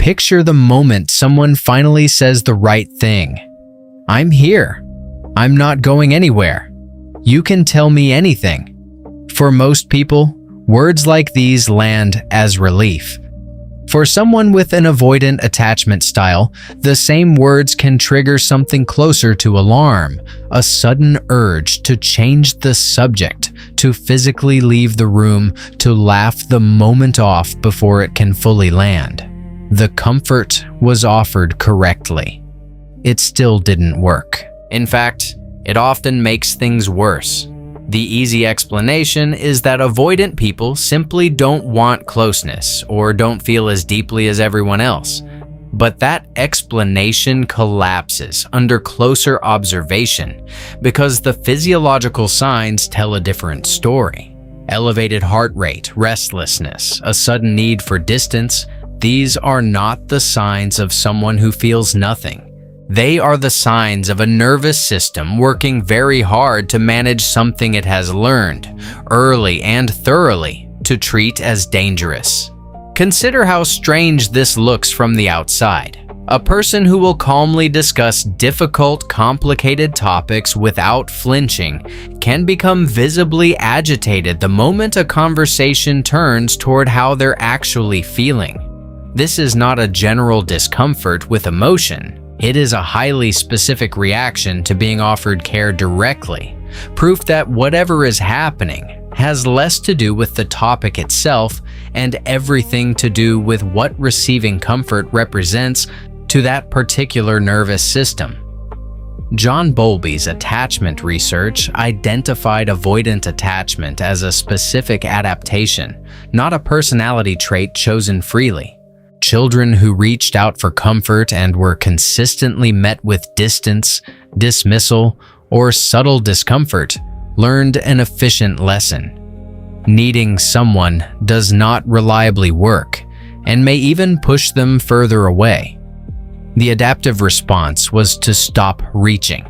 Picture the moment someone finally says the right thing. "I'm here. I'm not going anywhere. You can tell me anything." For most people, words like these land as relief. For someone with an avoidant attachment style, the same words can trigger something closer to alarm, a sudden urge to change the subject, to physically leave the room, to laugh the moment off before it can fully land. The comfort was offered correctly. It still didn't work. In fact, it often makes things worse. The easy explanation is that avoidant people simply don't want closeness or don't feel as deeply as everyone else. But that explanation collapses under closer observation because the physiological signs tell a different story. Elevated heart rate, restlessness, a sudden need for distance, these are not the signs of someone who feels nothing. They are the signs of a nervous system working very hard to manage something it has learned, early and thoroughly, to treat as dangerous. Consider how strange this looks from the outside. A person who will calmly discuss difficult, complicated topics without flinching can become visibly agitated the moment a conversation turns toward how they're actually feeling. This is not a general discomfort with emotion. It is a highly specific reaction to being offered care directly, proof that whatever is happening has less to do with the topic itself and everything to do with what receiving comfort represents to that particular nervous system. John Bowlby's attachment research identified avoidant attachment as a specific adaptation, not a personality trait chosen freely. Children who reached out for comfort and were consistently met with distance, dismissal, or subtle discomfort learned an efficient lesson. Needing someone does not reliably work and may even push them further away. The adaptive response was to stop reaching.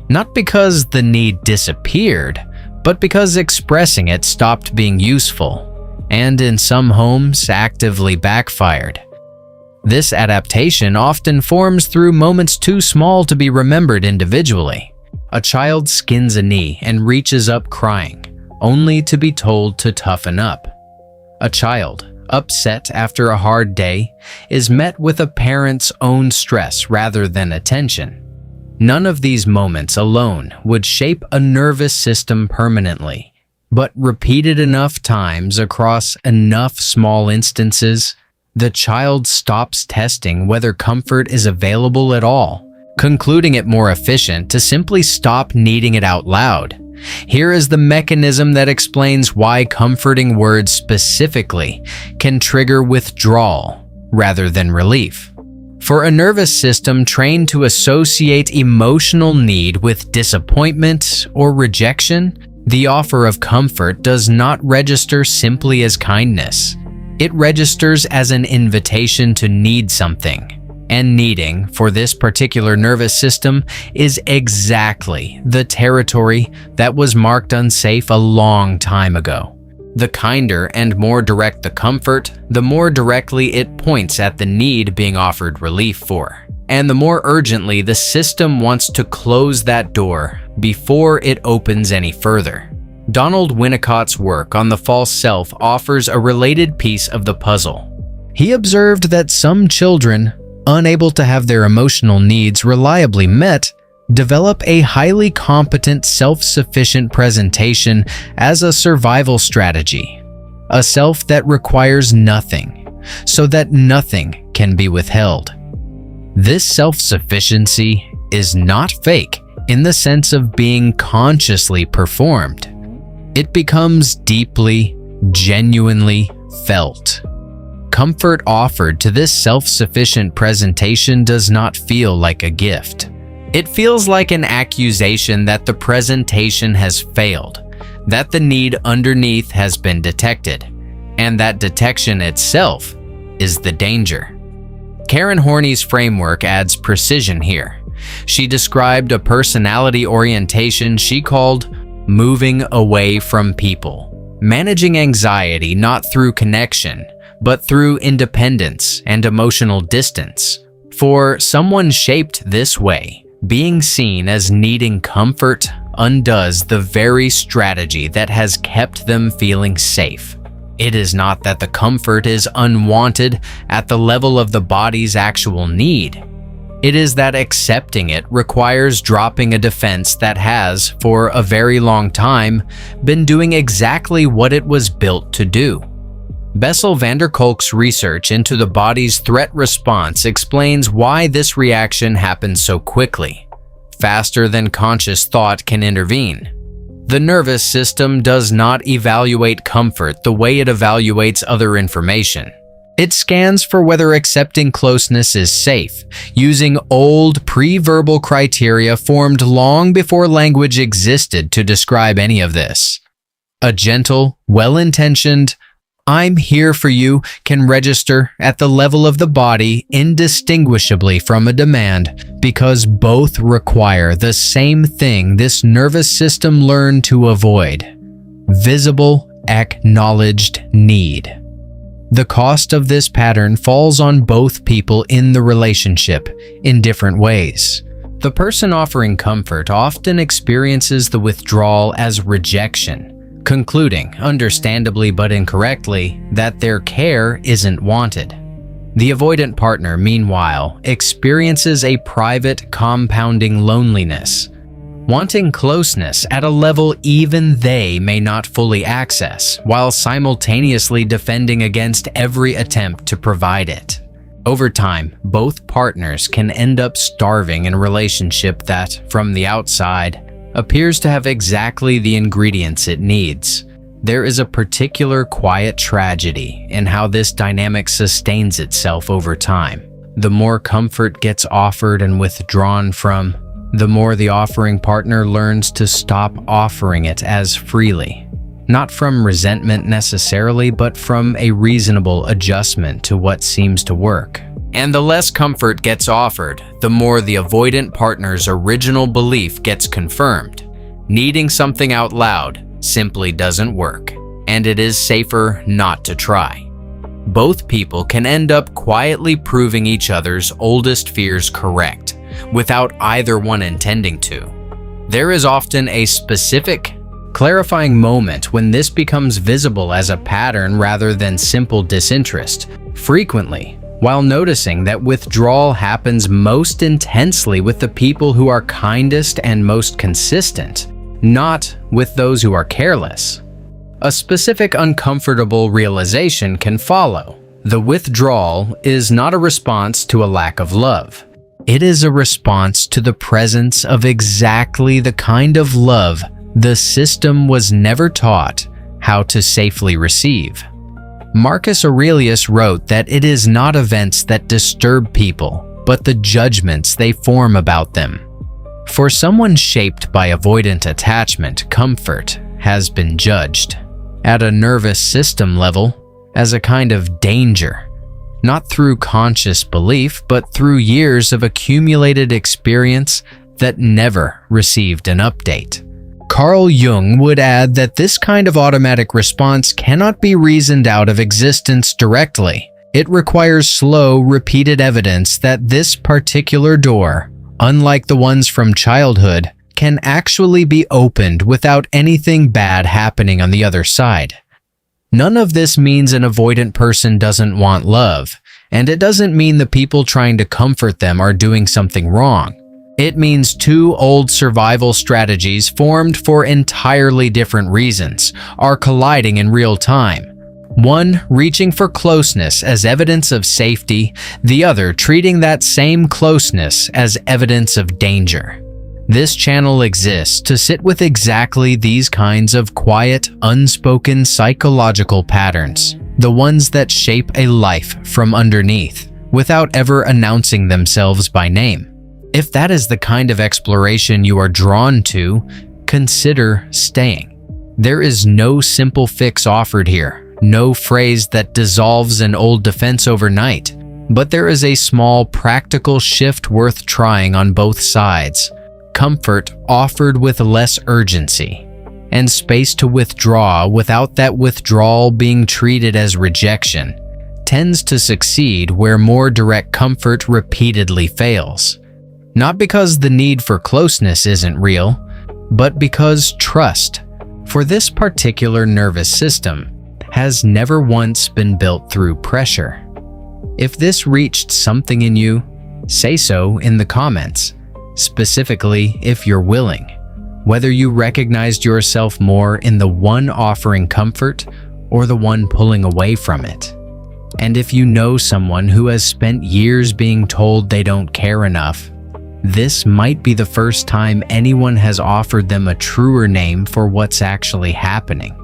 Not because the need disappeared, but because expressing it stopped being useful, and in some homes actively backfired. This adaptation often forms through moments too small to be remembered individually. A child skins a knee and reaches up crying, only to be told to toughen up. A child, upset after a hard day, is met with a parent's own stress rather than attention. None of these moments alone would shape a nervous system permanently. But repeated enough times across enough small instances, the child stops testing whether comfort is available at all, concluding it more efficient to simply stop needing it out loud. Here is the mechanism that explains why comforting words specifically can trigger withdrawal rather than relief. For a nervous system trained to associate emotional need with disappointment or rejection, the offer of comfort does not register simply as kindness. It registers as an invitation to need something. And needing, for this particular nervous system, is exactly the territory that was marked unsafe a long time ago. The kinder and more direct the comfort, the more directly it points at the need being offered relief for. And the more urgently the system wants to close that door before it opens any further. Donald Winnicott's work on the false self offers a related piece of the puzzle. He observed that some children, unable to have their emotional needs reliably met, develop a highly competent, self-sufficient presentation as a survival strategy, a self that requires nothing, so that nothing can be withheld. This self-sufficiency is not fake in the sense of being consciously performed. It becomes deeply, genuinely felt. Comfort offered to this self-sufficient presentation does not feel like a gift. It feels like an accusation that the presentation has failed, that the need underneath has been detected, and that detection itself is the danger. Karen Horney's framework adds precision here. She described a personality orientation she called moving away from people, managing anxiety not through connection, but through independence and emotional distance. For someone shaped this way, being seen as needing comfort undoes the very strategy that has kept them feeling safe. It is not that the comfort is unwanted at the level of the body's actual need. It is that accepting it requires dropping a defense that has, for a very long time, been doing exactly what it was built to do. Bessel van der Kolk's research into the body's threat response explains why this reaction happens so quickly, faster than conscious thought can intervene. The nervous system does not evaluate comfort the way it evaluates other information. It scans for whether accepting closeness is safe, using old pre-verbal criteria formed long before language existed to describe any of this. A gentle, well-intentioned, "I'm here for you" can register at the level of the body indistinguishably from a demand, because both require the same thing this nervous system learned to avoid: visible, acknowledged need. The cost of this pattern falls on both people in the relationship in different ways. The person offering comfort often experiences the withdrawal as rejection, concluding, understandably but incorrectly, that their care isn't wanted. The avoidant partner, meanwhile, experiences a private, compounding loneliness, wanting closeness at a level even they may not fully access, while simultaneously defending against every attempt to provide it. Over time, both partners can end up starving in a relationship that, from the outside, appears to have exactly the ingredients it needs. There is a particular quiet tragedy in how this dynamic sustains itself over time. The more comfort gets offered and withdrawn from, the more the offering partner learns to stop offering it as freely. Not from resentment necessarily, but from a reasonable adjustment to what seems to work. And the less comfort gets offered, the more the avoidant partner's original belief gets confirmed. Needing something out loud simply doesn't work, and it is safer not to try. Both people can end up quietly proving each other's oldest fears correct, without either one intending to. There is often a specific, clarifying moment when this becomes visible as a pattern rather than simple disinterest. Frequently, while noticing that withdrawal happens most intensely with the people who are kindest and most consistent, not with those who are careless. A specific uncomfortable realization can follow. The withdrawal is not a response to a lack of love. It is a response to the presence of exactly the kind of love the system was never taught how to safely receive. Marcus Aurelius wrote that it is not events that disturb people, but the judgments they form about them. For someone shaped by avoidant attachment, comfort has been judged, at a nervous system level, as a kind of danger, not through conscious belief, but through years of accumulated experience that never received an update. Carl Jung would add that this kind of automatic response cannot be reasoned out of existence directly. It requires slow, repeated evidence that this particular door, unlike the ones from childhood, can actually be opened without anything bad happening on the other side. None of this means an avoidant person doesn't want love, and it doesn't mean the people trying to comfort them are doing something wrong. It means two old survival strategies formed for entirely different reasons are colliding in real time. One reaching for closeness as evidence of safety, the other treating that same closeness as evidence of danger. This channel exists to sit with exactly these kinds of quiet, unspoken psychological patterns, the ones that shape a life from underneath, without ever announcing themselves by name. If that is the kind of exploration you are drawn to, consider staying. There is no simple fix offered here, no phrase that dissolves an old defense overnight, but there is a small practical shift worth trying on both sides. Comfort offered with less urgency, and space to withdraw without that withdrawal being treated as rejection. tends to succeed where more direct comfort repeatedly fails. Not because the need for closeness isn't real, but because trust, for this particular nervous system, has never once been built through pressure. If this reached something in you, say so in the comments, specifically if you're willing, whether you recognized yourself more in the one offering comfort or the one pulling away from it. And if you know someone who has spent years being told they don't care enough, this might be the first time anyone has offered them a truer name for what's actually happening.